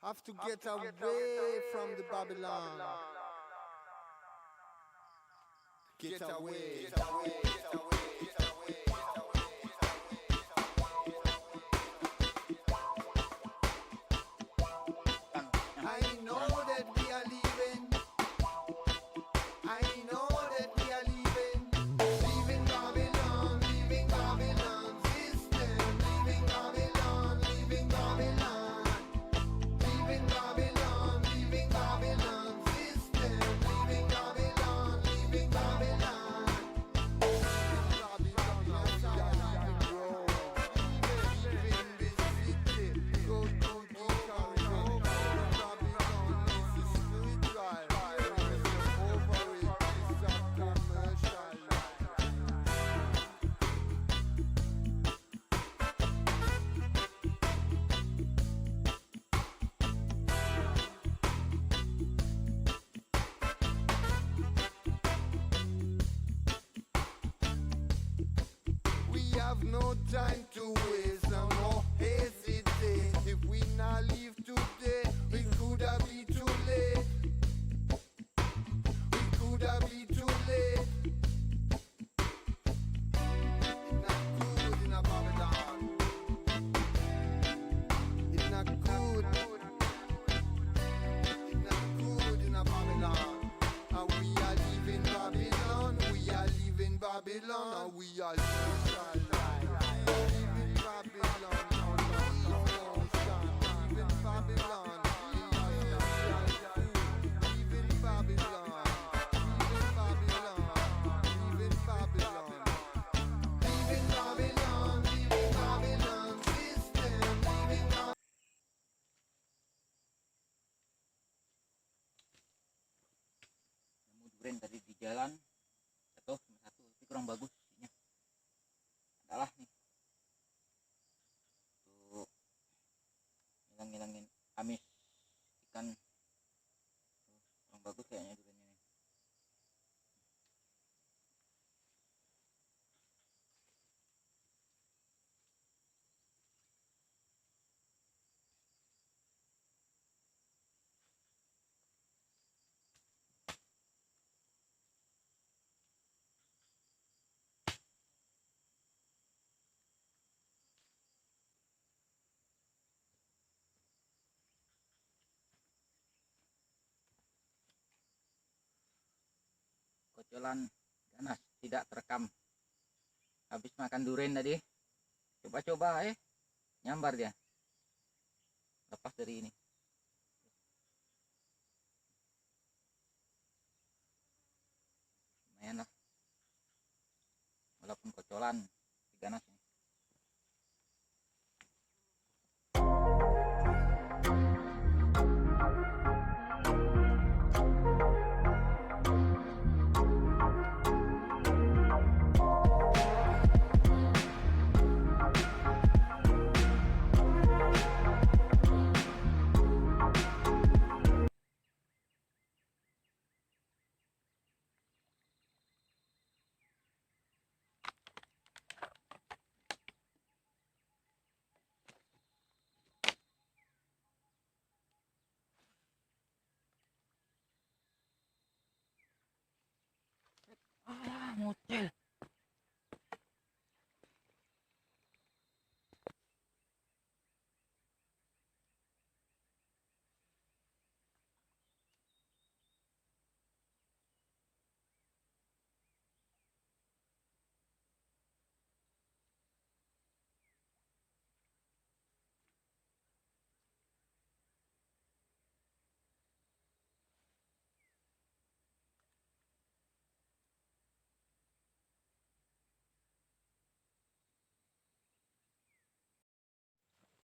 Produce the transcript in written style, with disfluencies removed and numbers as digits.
Have to get away from the Babylon. Get away. Get away. Get away. Get away. I know that we are leaving. I know that we are leaving. Leaving Babylon, leaving Babylon system. Leaving Babylon, leaving Babylon. Leaving Babylon, leaving Babylon system. Leaving Babylon, leaving Babylon. Babylon, yes, I am Rome. Leaving this city, go to the corridor. Babylon is a spiritual. Over it is a commercial. We have no time to waste and no hesitate. If we not leave today, we could have be too late. We could have be too late. It's not good in a Babylon. It's not good. It's not good in a Babylon. And we are leaving Babylon. We are leaving Babylon. And we are leaving Babylon. Leaving Babylon. Leaving Babylon. Leaving Babylon. Leaving Babylon. Leaving Babylon. Leaving Babylon system. Leaving Babylon. Nemu durian tadi di jalan, jatuh cuma satu, tapi kurang bagus isinya. Adalah nih tuh ngilangin amis ikan. Tuh, kurang bagus kayaknya duriannya nih. Kocolan ganas tidak terekam. Habis makan durian tadi, coba-coba nyambar dia, lepas dari ini. Lumayan lah, walaupun kocolan ganas ini. Mucil.